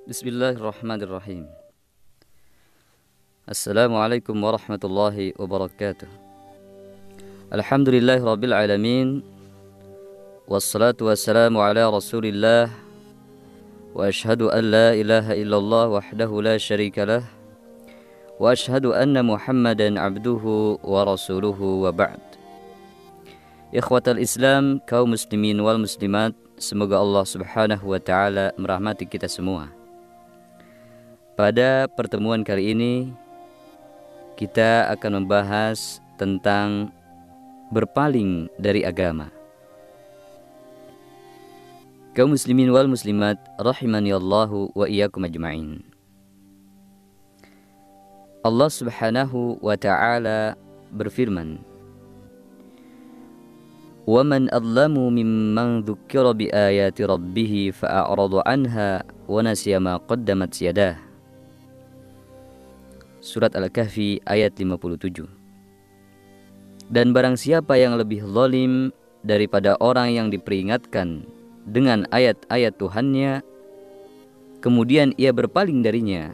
Bismillahirrahmanirrahim. Assalamualaikum warahmatullahi wabarakatuh. Alhamdulillahi rabbil alamin. Wassalatu wassalamu ala rasulillah. Wa ashhadu an la ilaha illallah wahdahu la syarika lah. Wa ashhadu anna muhammadan abduhu wa rasuluhu wa ba'd. Ikhwatal Islam, kaum muslimin wal muslimat, semoga Allah subhanahu wa ta'ala merahmati kita semua. Pada pertemuan kali ini kita akan membahas tentang berpaling dari agama. Kaum muslimin wal muslimat rahimani Allahu wa iyyakum ajma'in. Allah subhanahu wa ta'ala berfirman, "Wa man adlamu mimman dzukkira bi ayati rabbih fa'arada 'anha wa nasiya ma qaddamat yadah." Surat Al-Kahfi ayat 57. Dan barang siapa yang lebih zalim daripada orang yang diperingatkan dengan ayat-ayat Tuhannya, kemudian ia berpaling darinya,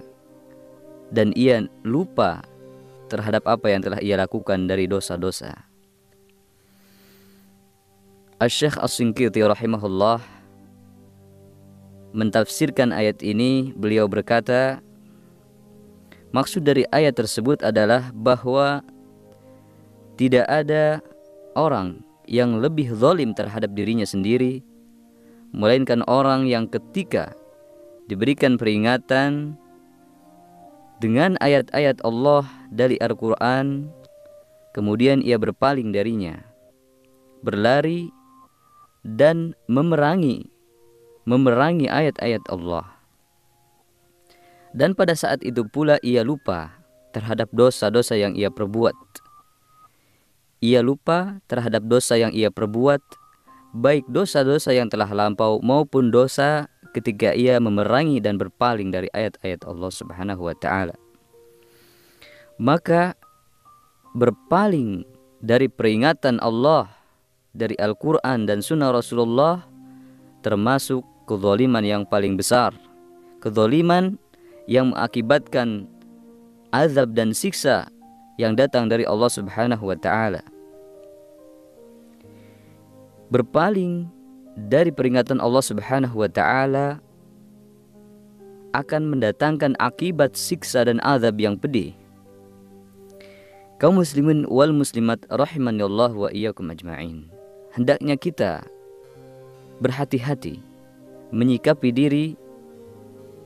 dan ia lupa terhadap apa yang telah ia lakukan dari dosa-dosa. Asy-Syaikh As-Shinqiti rahimahullah mentafsirkan ayat ini. Beliau berkata, maksud dari ayat tersebut adalah bahwa tidak ada orang yang lebih zalim terhadap dirinya sendiri, melainkan orang yang ketika diberikan peringatan dengan ayat-ayat Allah dari Al-Quran, kemudian ia berpaling darinya, berlari dan memerangi ayat-ayat Allah. Dan pada saat itu pula ia lupa terhadap dosa-dosa yang ia perbuat. Ia lupa terhadap dosa yang ia perbuat, baik dosa-dosa yang telah lampau maupun dosa ketika ia memerangi dan berpaling dari ayat-ayat Allah subhanahu wa ta'ala. Maka berpaling dari peringatan Allah, dari Al-Quran dan Sunnah Rasulullah, termasuk kezaliman yang paling besar. Kezaliman yang mengakibatkan azab dan siksa yang datang dari Allah subhanahu wa ta'ala. Berpaling dari peringatan Allah subhanahu wa ta'ala akan mendatangkan akibat siksa dan azab yang pedih. Kaum muslimin wal muslimat rahimanillah wa iyyakum ajma'in, hendaknya kita berhati-hati menyikapi diri,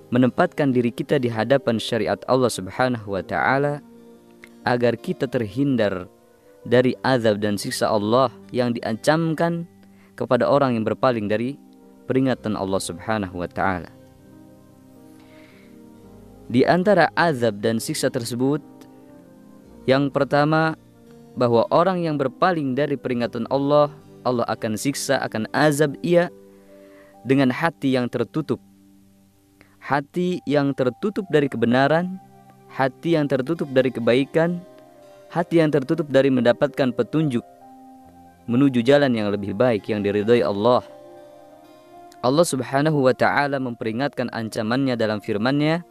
menempatkan diri kita di hadapan syariat Allah subhanahu wa ta'ala, agar kita terhindar dari azab dan siksa Allah yang diancamkan kepada orang yang berpaling dari peringatan Allah subhanahu wa ta'ala. Di antara azab dan siksa tersebut, yang pertama, bahwa orang yang berpaling dari peringatan Allah, Allah akan siksa, akan azab ia dengan hati yang tertutup. Hati yang tertutup dari kebenaran, hati yang tertutup dari kebaikan, hati yang tertutup dari mendapatkan petunjuk menuju jalan yang lebih baik yang diridhai Allah. Allah subhanahu wa ta'ala memperingatkan ancamannya dalam firman-Nya,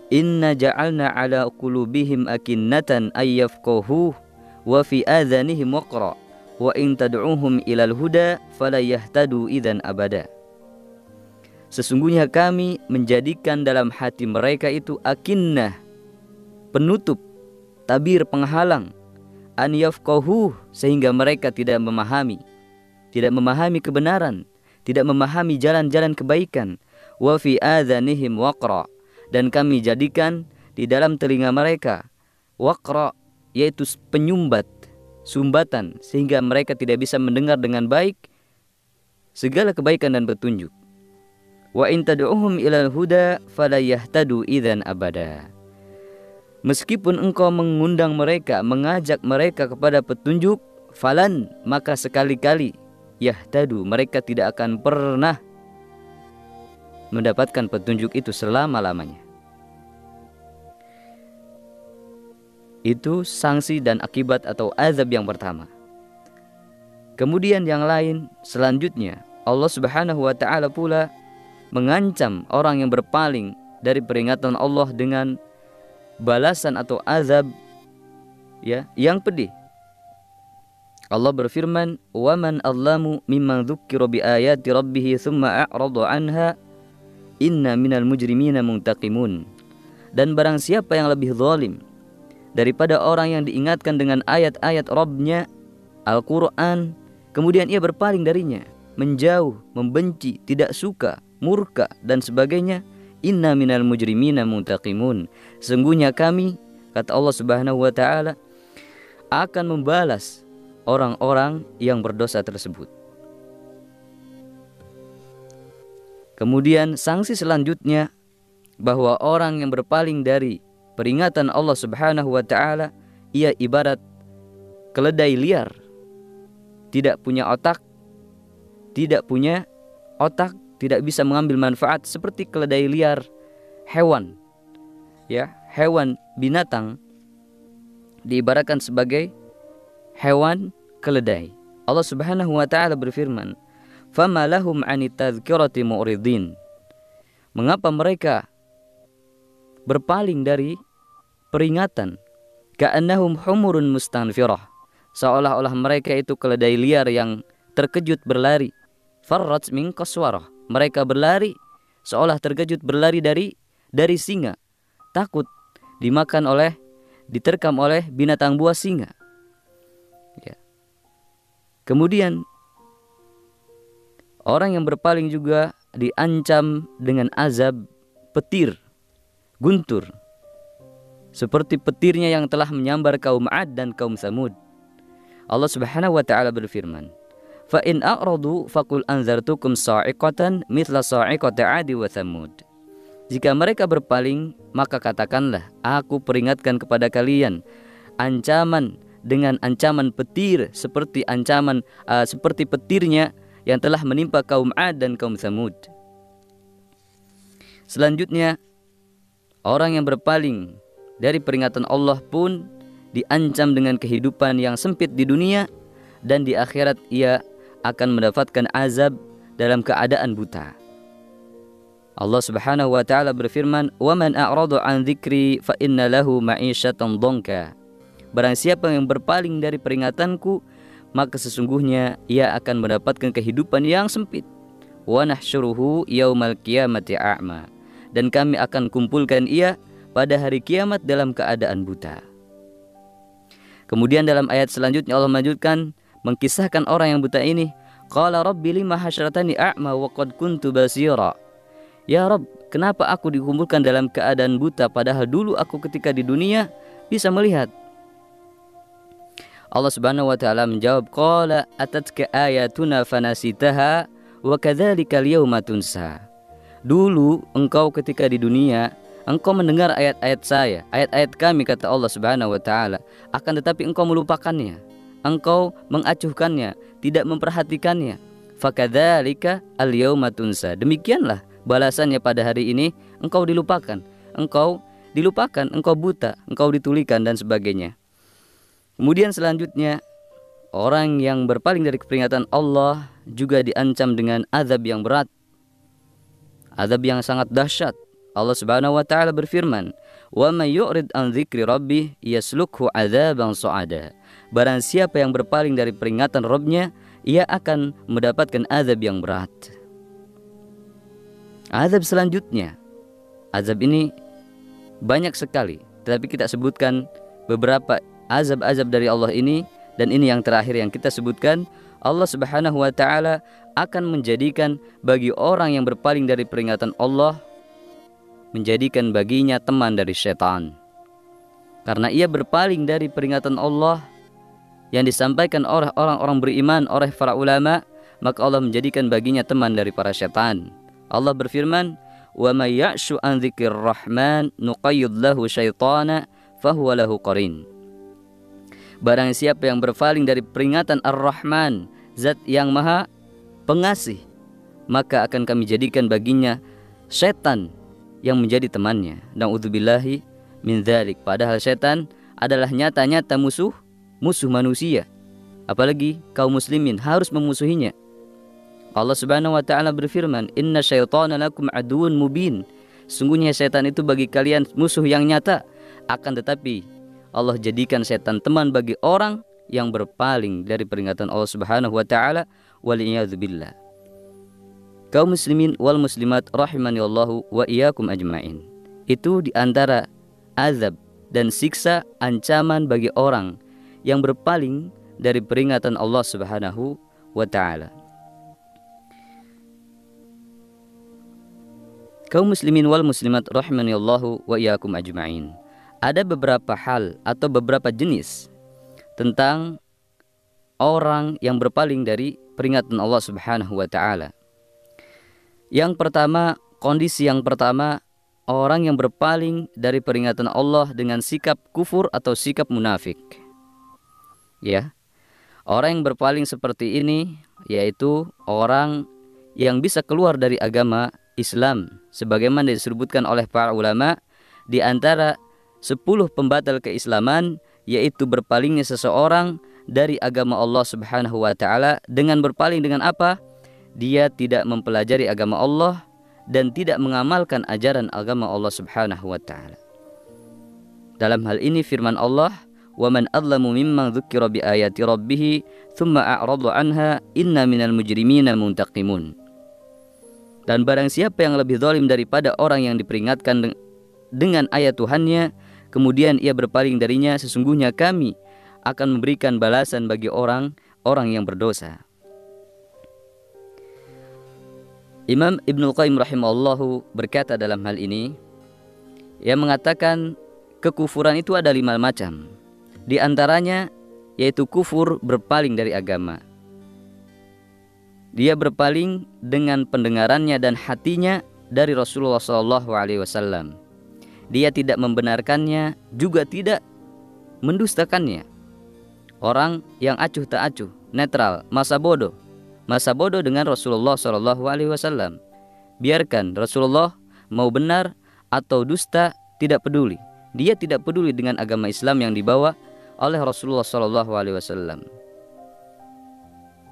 "Inna ja'alna ala qulubihim akinnatan ay yafqahuhu wa fi adhanihim waqra wa in tad'uhum ilal huda fala yahtadu idzan abada." Sesungguhnya kami menjadikan dalam hati mereka itu akinnah, penutup, tabir penghalang, an yafqahu, sehingga mereka tidak memahami kebenaran, tidak memahami jalan-jalan kebaikan, wa fi adhanihim waqra, dan kami jadikan di dalam telinga mereka waqra, yaitu penyumbat, sumbatan, sehingga mereka tidak bisa mendengar dengan baik segala kebaikan dan petunjuk. Wa in tad'uhum ilal huda fala yahtadu idzan abada. Meskipun engkau mengundang mereka, mengajak mereka kepada petunjuk, falan, maka sekali-kali yahtadu, mereka tidak akan pernah mendapatkan petunjuk itu selama-lamanya. Itu sanksi dan akibat atau azab yang pertama. Kemudian yang lain selanjutnya, Allah subhanahu wa ta'ala pula mengancam orang yang berpaling dari peringatan Allah dengan balasan atau azab ya yang pedih. Allah berfirman, "Wa man adlamu mimman dzukkira bi ayati rabbih tsumma a'rada 'anha inna minal mujrimina muntaqimun." Dan barang siapa yang lebih zalim daripada orang yang diingatkan dengan ayat-ayat Rabb-nya, Al-Quran, kemudian ia berpaling darinya, menjauh, membenci, tidak suka, murka, dan sebagainya. Inna minal mujrimina muntaqimun. Sungguhnya kami, kata Allah Subhanahu wa ta'ala, akan membalas orang-orang yang berdosa tersebut. Kemudian sanksi selanjutnya, bahwa orang yang berpaling dari peringatan Allah Subhanahu wa ta'ala, ia ibarat keledai liar, tidak punya otak, tidak bisa mengambil manfaat, seperti keledai liar, hewan binatang diibaratkan sebagai hewan keledai. Allah Subhanahu wa ta'ala berfirman, "Fama lahum 'anit tadhkirati mu'ridin." Mengapa mereka berpaling dari peringatan? Ka'annahum humurun mustanfirah, seolah-olah mereka itu keledai liar yang terkejut berlari. Farrat min qaswarah, mereka berlari seolah terkejut berlari dari singa, takut diterkam oleh binatang buas singa. Ya. Kemudian orang yang berpaling juga diancam dengan azab petir, guntur, seperti petirnya yang telah menyambar kaum 'Ad dan kaum Tsamud. Allah Subhanahu wa ta'ala berfirman, "Fa in a'radu faqul anzartukum sa'iqatan mithla sa'iqati 'Adi wa Tsamud." Jika mereka berpaling, maka katakanlah, aku peringatkan kepada kalian ancaman dengan ancaman petir seperti seperti petirnya yang telah menimpa kaum 'Ad dan kaum Tsamud. Selanjutnya, orang yang berpaling dari peringatan Allah pun diancam dengan kehidupan yang sempit di dunia, dan di akhirat ia akan mendapatkan azab dalam keadaan buta. Allah Subhanahu wa ta'ala berfirman, "Wa man a'rada 'an dzikri fa inna lahu ma'isyatan dhanka." Barang siapa yang berpaling dari peringatanku, maka sesungguhnya ia akan mendapatkan kehidupan yang sempit. Wa nahsyuruhu yaumal qiyamati a'ma. Dan kami akan kumpulkan ia pada hari kiamat dalam keadaan buta. Kemudian dalam ayat selanjutnya Allah melanjutkan mengkisahkan orang yang buta ini. Qala rabbi lima hasyratani a'ma wa qad kuntu basira. Ya Rabb, kenapa aku dikumpulkan dalam keadaan buta padahal dulu aku ketika di dunia bisa melihat? Allah Subhanahu wa ta'ala menjawab, qala atatka ayatuna fanasitaha wa kadzalika al-yauma tunsa. Dulu engkau ketika di dunia, engkau mendengar ayat-ayat saya, ayat-ayat kami, kata Allah Subhanahu wa ta'ala, akan tetapi engkau melupakannya, engkau mengacuhkannya, tidak memperhatikannya. Fakadzalika al-yauma tunsa. Demikianlah balasannya pada hari ini, engkau dilupakan, engkau buta, engkau ditulikan dan sebagainya. Kemudian selanjutnya, orang yang berpaling dari peringatan Allah juga diancam dengan azab yang berat, azab yang sangat dahsyat. Allah Subhanahu wa ta'ala berfirman, "Wa may yu'rid an dzikri rabbih yaslukhu 'adzaban sha'ada." Barang siapa yang berpaling dari peringatan Rabb-nya, ia akan mendapatkan azab yang berat. Azab selanjutnya, azab ini banyak sekali, tetapi kita sebutkan beberapa azab-azab dari Allah ini, dan ini yang terakhir yang kita sebutkan. Allah Subhanahu wa ta'ala akan menjadikan bagi orang yang berpaling dari peringatan Allah, menjadikan baginya teman dari setan. Karena ia berpaling dari peringatan Allah yang disampaikan oleh orang-orang beriman, oleh para ulama, maka Allah menjadikan baginya teman dari para setan. Allah berfirman, "Wa may ya'shu an dzikrir rahman nuqayyid lahu syaitana fahuwa lahu qarin." Barang siapa yang berpaling dari peringatan Ar-Rahman, Zat yang Maha Pengasih, maka akan kami jadikan baginya setan yang menjadi temannya. Na'udzubillahi min dzalik. Padahal setan adalah nyata-nyata musuh manusia. Apalagi kaum muslimin harus memusuhinya. Allah Subhanahu wa taala berfirman, "Inna syaitana lakum aduwwun mubin." Sungguhnya setan itu bagi kalian musuh yang nyata. Akan tetapi Allah jadikan setan teman bagi orang yang berpaling dari peringatan Allah Subhanahu wa taala. Waliyadzubillah. Kaum muslimin wal muslimat rahimani Allahu wa iyyakum ajmain. Itu di antara azab dan siksa ancaman bagi orang yang berpaling dari peringatan Allah Subhanahu wa taala. Kaum muslimin wal muslimat rahimani Allahu wa iyyakum ajmain. Ada beberapa hal atau beberapa jenis tentang orang yang berpaling dari peringatan Allah Subhanahu wa taala. Yang pertama, kondisi yang pertama, orang yang berpaling dari peringatan Allah dengan sikap kufur atau sikap munafik. Ya. Orang yang berpaling seperti ini yaitu orang yang bisa keluar dari agama Islam sebagaimana disebutkan oleh para ulama di antara 10 pembatal keislaman, yaitu berpalingnya seseorang dari agama Allah Subhanahu wa taala dengan berpaling dengan apa? Dia tidak mempelajari agama Allah dan tidak mengamalkan ajaran agama Allah Subhanahu wa taala. Dalam hal ini firman Allah, "Wa man adlamu mimman dzukira bi ayati rabbih tsumma a'rada 'anha inna minal mujrimina muntaqimun." Dan barang siapa yang lebih zalim daripada orang yang diperingatkan dengan ayat Tuhannya, kemudian ia berpaling darinya, sesungguhnya kami akan memberikan balasan bagi orang-orang yang berdosa. Imam Ibnul Qayyim rahimahullahu berkata dalam hal ini, ia mengatakan kekufuran itu ada 5 macam. Di antaranya yaitu kufur berpaling dari agama. Dia berpaling dengan pendengarannya dan hatinya dari Rasulullah SAW. Dia tidak membenarkannya, juga tidak mendustakannya. Orang yang acuh tak acuh, netral, masa bodoh dengan Rasulullah SAW. Biarkan Rasulullah mau benar atau dusta, tidak peduli. Dia tidak peduli dengan agama Islam yang dibawa oleh Rasulullah SAW.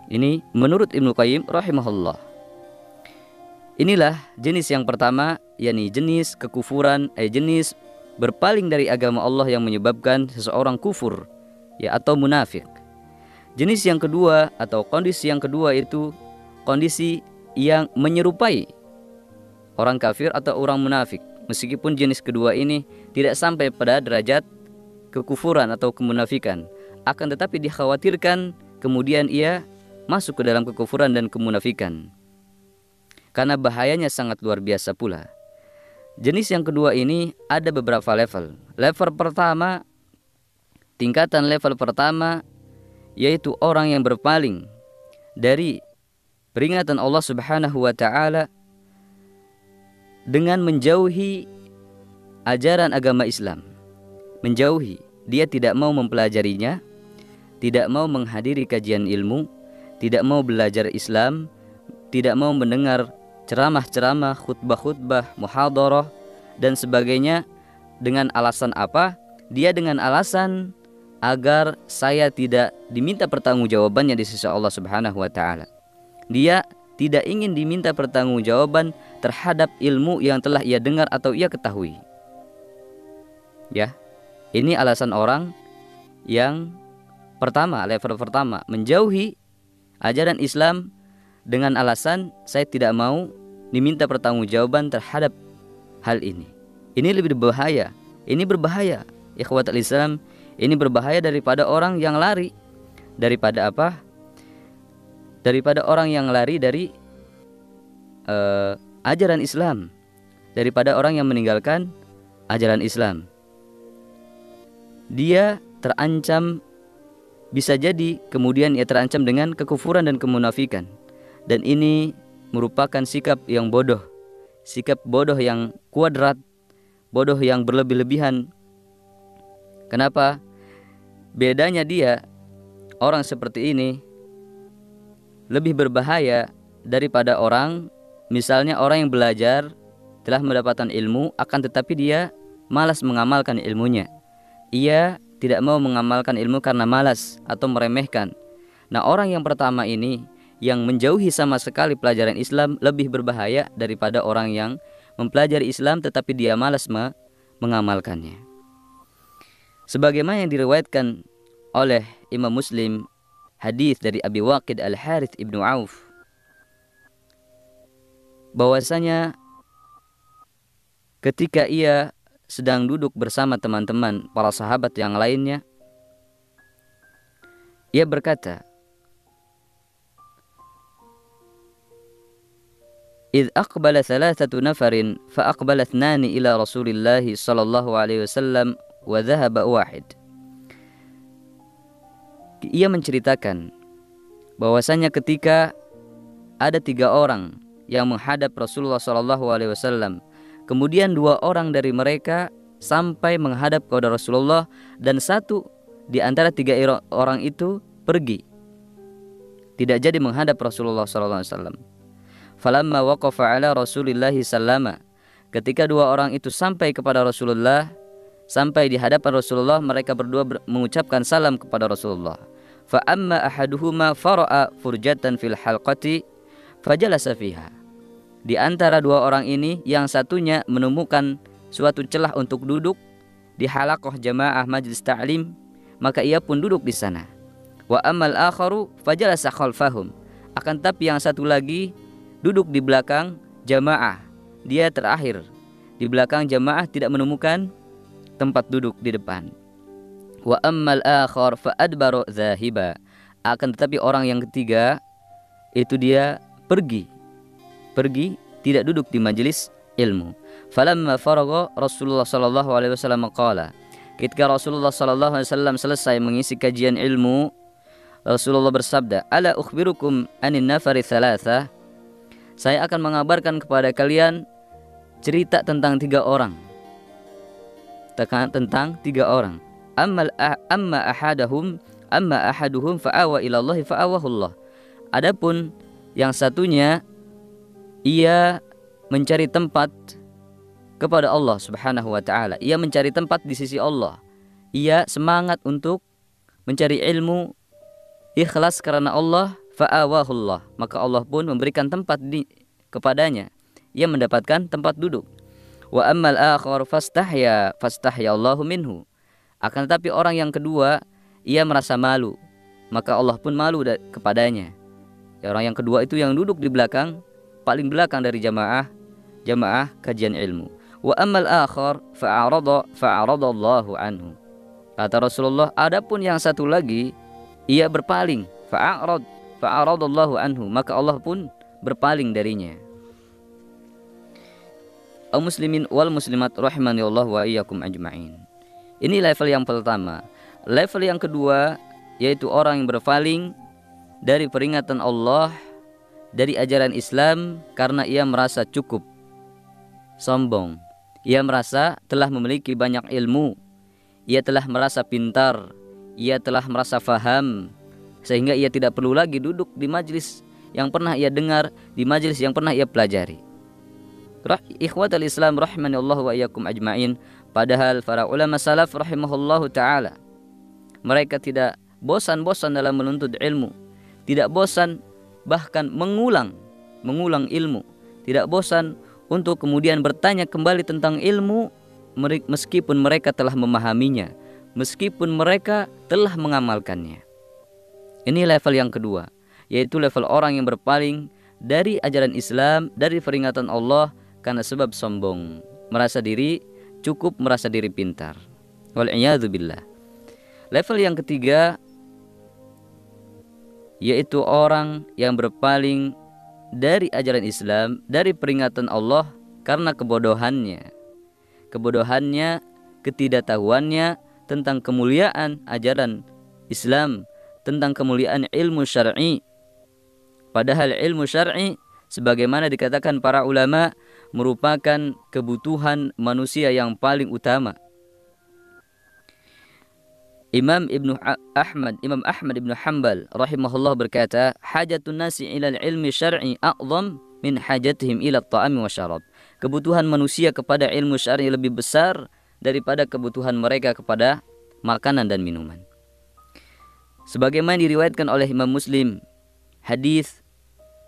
Ini menurut Ibnu Qayyim rahimahullah. Inilah jenis yang pertama, yakni jenis kekufuran, jenis berpaling dari agama Allah yang menyebabkan seseorang kufur, ya, atau munafik. Jenis yang kedua atau kondisi yang kedua itu kondisi yang menyerupai orang kafir atau orang munafik. Meskipun jenis kedua ini tidak sampai pada derajat kekufuran atau kemunafikan, akan tetapi dikhawatirkan kemudian ia masuk ke dalam kekufuran dan kemunafikan, karena bahayanya sangat luar biasa pula. Jenis yang kedua ini ada beberapa level. Level pertama, tingkatan level pertama, yaitu orang yang berpaling dari peringatan Allah Subhanahu wa taala dengan menjauhi ajaran agama Islam. Menjauhi, dia tidak mau mempelajarinya, tidak mau menghadiri kajian ilmu, tidak mau belajar Islam, tidak mau mendengar ceramah-ceramah, khutbah-khutbah, muhadharah dan sebagainya. Dengan alasan apa? Dia dengan alasan agar saya tidak diminta pertanggungjawabannya di sisi Allah Subhanahu wa taala. Dia tidak ingin diminta pertanggungjawaban terhadap ilmu yang telah ia dengar atau ia ketahui. Ya. Ini alasan orang yang pertama, level pertama, menjauhi ajaran Islam dengan alasan saya tidak mau diminta pertanggungjawaban terhadap hal ini. Ini lebih berbahaya. Ini berbahaya, ikhwatul Islam. Ini berbahaya daripada orang yang lari daripada apa? Daripada orang yang lari dari ajaran Islam, daripada orang yang meninggalkan ajaran Islam. Dia terancam, bisa jadi kemudian ia terancam dengan kekufuran dan kemunafikan. Dan ini merupakan sikap yang bodoh, sikap bodoh yang kuadrat, bodoh yang berlebih-lebihan. Kenapa? Bedanya dia, orang seperti ini lebih berbahaya daripada orang, misalnya orang yang belajar, telah mendapatkan ilmu, akan tetapi dia malas mengamalkan ilmunya. Ia tidak mau mengamalkan ilmu karena malas atau meremehkan. Nah, orang yang pertama ini, yang menjauhi sama sekali pelajaran Islam lebih berbahaya daripada orang yang mempelajari Islam tetapi dia malas mengamalkannya. Sebagaimana yang diriwayatkan oleh Imam Muslim, hadis dari Abi Waqid Al-Harith ibnu Auf, bahwasanya ketika ia sedang duduk bersama teman-teman para sahabat yang lainnya, ia berkata, "Idh aqbala thalathatu nafarin fa aqbala ithnani ila Rasulillah sallallahu alaihi wasallam wa dhahaba wahid." Ia menceritakan bahwasanya ketika ada 3 orang yang menghadap Rasulullah sallallahu alaihi wasallam, kemudian 2 orang dari mereka sampai menghadap kepada Rasulullah dan 1 di antara 3 orang itu pergi, tidak jadi menghadap Rasulullah sallallahu alaihi wasallam. Falamma waqafa ala Rasulillah sallama, ketika 2 orang itu sampai kepada Rasulullah, sampai di hadapan Rasulullah, mereka berdua mengucapkan salam kepada Rasulullah. Fa amma ahaduhuma fara'a furjatan fil halqati fajalasa fiha. Di antara 2 orang ini, yang satunya menemukan suatu celah untuk duduk di halaqah jamaah majlis ta'lim, maka ia pun duduk di sana. Wa ammal akharu fajalasa khalfahum. Akan tapi yang satu lagi duduk di belakang jamaah. Dia terakhir di belakang jamaah, tidak menemukan tempat duduk di depan. Wa ammal akhar fa adbaru zahiba. Akan tetapi orang yang ketiga itu dia pergi, tidak duduk di majelis ilmu. Falamma faragha Rasulullah sallallahu alaihi wasallam qala. Ketika Rasulullah sallallahu alaihi wasallam selesai mengisi kajian ilmu, Rasulullah bersabda, "Ala ukhbirukum anin nafari thalatha." Saya akan mengabarkan kepada kalian cerita tentang 3 orang. Tentang 3 orang. Amma ahaduhum fa'awa ila Allah fa'awahullah. Adapun yang satunya, ia mencari tempat kepada Allah Subhanahu wa taala. Ia mencari tempat di sisi Allah. Ia semangat untuk mencari ilmu, ikhlas karena Allah, fa'awahullah, maka Allah pun memberikan tempat kepadanya. Ia mendapatkan tempat duduk. Wa ammal akhar fastahya Allahu minhu. Akan tetapi orang yang kedua, ia merasa malu, maka Allah pun malu kepadanya. Orang yang kedua itu yang duduk di belakang, paling belakang dari jamaah kajian ilmu. Wa ammal akhar fa'aradallahu anhu. Kata Rasulullah, adapun yang satu lagi, ia berpaling, fa'aradallahu anhu, maka Allah pun berpaling darinya. Kaum muslimin wal muslimat rahimani Allah wa iyyakum ajma'in. Ini level yang pertama. Level yang kedua yaitu orang yang berpaling dari peringatan Allah, dari ajaran Islam, karena ia merasa cukup, sombong. Ia merasa telah memiliki banyak ilmu, ia telah merasa pintar, ia telah merasa faham, sehingga ia tidak perlu lagi duduk di majelis yang pernah ia dengar, di majelis yang pernah ia pelajari. Ikhwatal Islam rahimani Allah wa iyyakum ajma'in. Padahal para ulama salaf rahimahullahu ta'ala, mereka tidak bosan-bosan dalam menuntut ilmu, tidak bosan bahkan mengulang ilmu, tidak bosan untuk kemudian bertanya kembali tentang ilmu, meskipun mereka telah memahaminya, meskipun mereka telah mengamalkannya. Ini level yang kedua, yaitu level orang yang berpaling dari ajaran Islam, dari peringatan Allah karena sebab sombong, merasa diri cukup, merasa diri pintar. Wal'iyadzubillah. Level yang ketiga yaitu orang yang berpaling dari ajaran Islam, dari peringatan Allah karena kebodohannya, ketidaktahuannya tentang kemuliaan ajaran Islam, tentang kemuliaan ilmu syar'i. Padahal ilmu syar'i, sebagaimana dikatakan para ulama, merupakan kebutuhan manusia yang paling utama. Imam Ahmad ibnu Hanbal rahimahullah berkata, hajatun nasi ilal ilmi syar'i a'zam min hajatihim ila ta'ami wa syarab. Kebutuhan manusia kepada ilmu syar'i lebih besar daripada kebutuhan mereka kepada makanan dan minuman. Sebagaimana diriwayatkan oleh Imam Muslim, hadis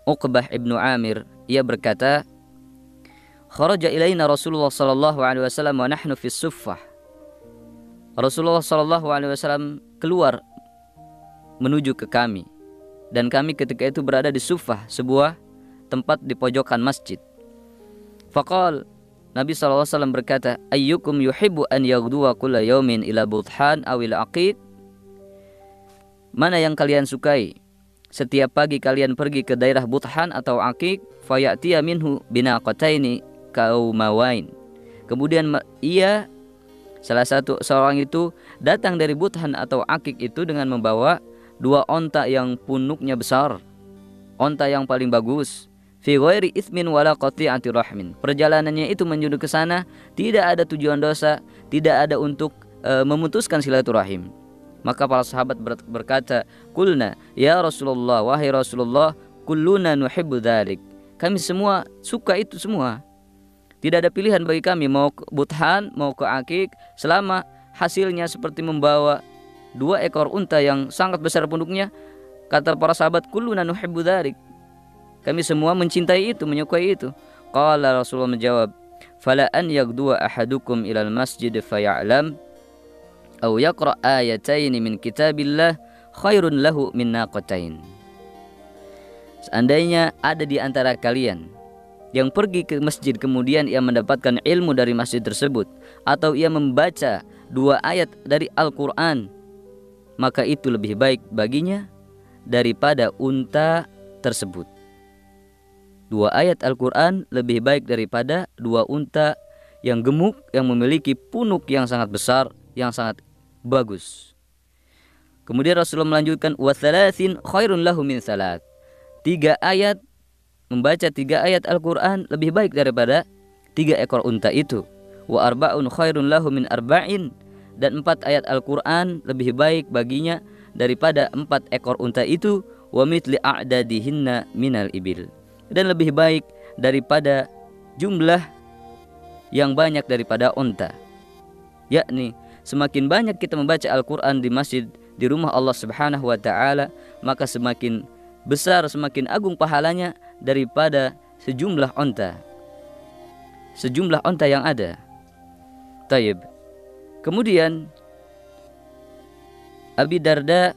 Uqbah ibnu Amir, ia berkata, kharaja ilaina Rasulullah sallallahu alaihi wasallam wa nahnu fi suffah. Rasulullah sallallahu alaihi wasallam keluar menuju ke kami, dan kami ketika itu berada di Suffah, sebuah tempat di pojokan masjid. Faqal, Nabi sallallahu alaihi wasallam berkata, ayyukum yuhibbu an yaghduwa kulla yawmin ila Budhan aw ila Aqiq? Mana yang kalian sukai setiap pagi kalian pergi ke daerah Budhan atau Aqiq, fayatiya minhu binaqataini kaumawain. Kemudian ia seorang itu datang dari Budhan atau Aqiq itu dengan membawa 2 onta yang punuknya besar, onta yang paling bagus. Fi ghairi itsmin wala qati'ati rahmin. Perjalanannya itu menuju ke sana tidak ada tujuan dosa, tidak ada untuk memutuskan silaturahim. Maka para sahabat berkata, "Qulna ya Rasulullah, wahai Rasulullah, kulluna nuhibbu dzalik." Kami semua suka itu semua. Tidak ada pilihan bagi kami mau ke Budhan, mau ke Aqiq, selama hasilnya seperti membawa 2 ekor unta yang sangat besar punduknya. Kata para sahabat, kulluna nuhibbu dzalik. Kami semua mencintai itu, menyukai itu. Qala Rasulullah menjawab, fala an yaghduwa ahadukum ilal masjid faya'lam aw yaqra ayatayn min kitabillah khairun lahu min naqatain. Seandainya ada di antara kalian yang pergi ke masjid kemudian ia mendapatkan ilmu dari masjid tersebut, atau ia membaca 2 ayat dari Al-Quran, maka itu lebih baik baginya daripada unta tersebut. 2 ayat Al-Quran lebih baik daripada 2 unta yang gemuk, yang memiliki punuk yang sangat besar, yang sangat bagus. Kemudian Rasulullah melanjutkan, wa thalathin khairun lahu min salat. 3 ayat, membaca 3 ayat Al-Quran lebih baik daripada 3 ekor unta itu. Wa arba'un khairun lahu min arba'in. Dan 4 ayat Al-Quran lebih baik baginya daripada 4 ekor unta itu. Wa mithli a'dadihinna minal ibil. Dan lebih baik daripada jumlah yang banyak daripada unta. Yakni semakin banyak kita membaca Al-Quran di masjid, di rumah Allah subhanahu wa ta'ala, maka semakin besar, semakin agung pahalanya daripada sejumlah unta yang ada. Taib. Kemudian Abi Darda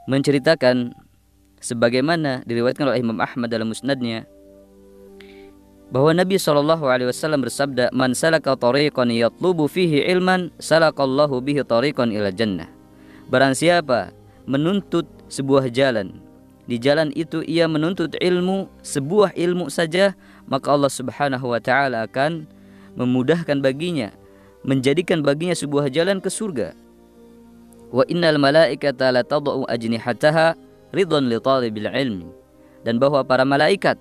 menceritakan sebagaimana diriwayatkan oleh Imam Ahmad dalam musnadnya, bahwa Nabi SAW bersabda, man salaka tariqan yatlubu fihi ilman salakallahu bihi tariqan ila jannah. Barang siapa menuntut sebuah jalan, di jalan itu ia menuntut ilmu, sebuah ilmu saja, maka Allah subhanahu wa ta'ala akan memudahkan baginya, menjadikan baginya sebuah jalan ke surga. Wa innal malaikata la tad'u ajnihataha ridwan li talibil ilmi. Dan bahwa para malaikat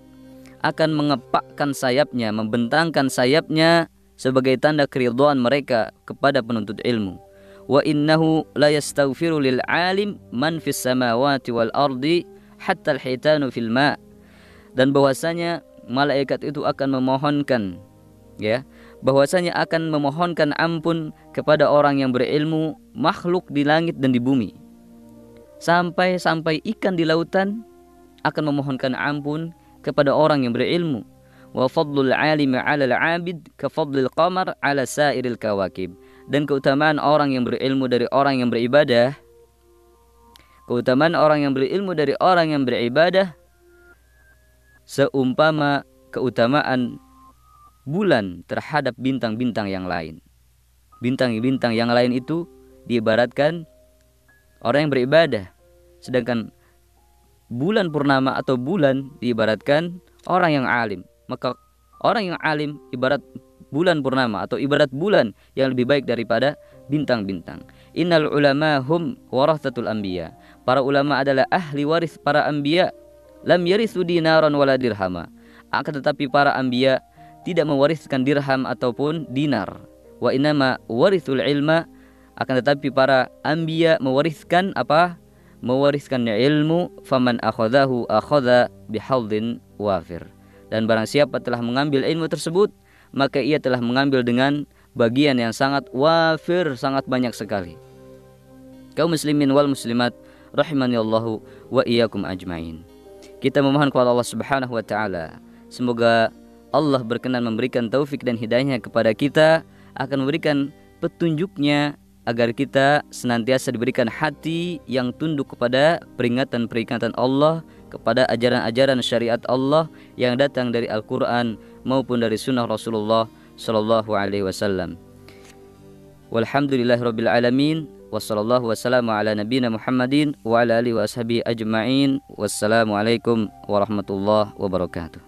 akan mengepakkan sayapnya, membentangkan sayapnya sebagai tanda keridhaan mereka kepada penuntut ilmu. Wa innahu la yastaghfiru lil alim man fis samawati wal ardi hatta al hitanu fil ma. Dan bahwasanya malaikat itu akan memohonkan, bahwasanya akan memohonkan ampun kepada orang yang berilmu, makhluk di langit dan di bumi. Sampai ikan di lautan akan memohonkan ampun kepada orang yang berilmu. Wa fadlul alimi 'ala al-'abid ka fadlil qamar 'ala sa'iril kawakib. Dan keutamaan orang yang berilmu dari orang yang beribadah, keutamaan orang yang berilmu dari orang yang beribadah seumpama keutamaan bulan terhadap bintang-bintang yang lain. Bintang-bintang yang lain itu diibaratkan orang yang beribadah, sedangkan bulan purnama atau bulan diibaratkan orang yang alim. Maka orang yang alim ibarat bulan purnama atau ibarat bulan yang lebih baik daripada bintang-bintang. Innal ulama hum warathatul anbiya. Para ulama adalah ahli waris para anbiya. Lam yarithu dinaran wala dirhama. Akan tetapi para anbiya tidak mewariskan dirham ataupun dinar. Wa innama warithul ilma. Akan tetapi para anbiya mewariskan apa? Mewariskan ilmu. Faman akhadahu akhadha bihadhin wafir. Dan barang siapa telah mengambil ilmu tersebut, maka ia telah mengambil dengan bagian yang sangat wafir, sangat banyak sekali. Kaum muslimin wal muslimat rahimani Allahu wa iyyakum ajmain. Kita memohon kepada Allah Subhanahu wa taala, semoga Allah berkenan memberikan taufik dan hidayahnya kepada kita, akan memberikan petunjuknya agar kita senantiasa diberikan hati yang tunduk kepada peringatan-peringatan Allah, kepada ajaran-ajaran syariat Allah yang datang dari Al-Quran maupun dari sunnah Rasulullah sallallahu alaihi wasallam. Walhamdulillahirabbil alamin. Wassallallahu wassalamu ala nabiyina Muhammadin wa ala alihi wa ashabihi ajma'in. Wassalamualaikum warahmatullahi wabarakatuh.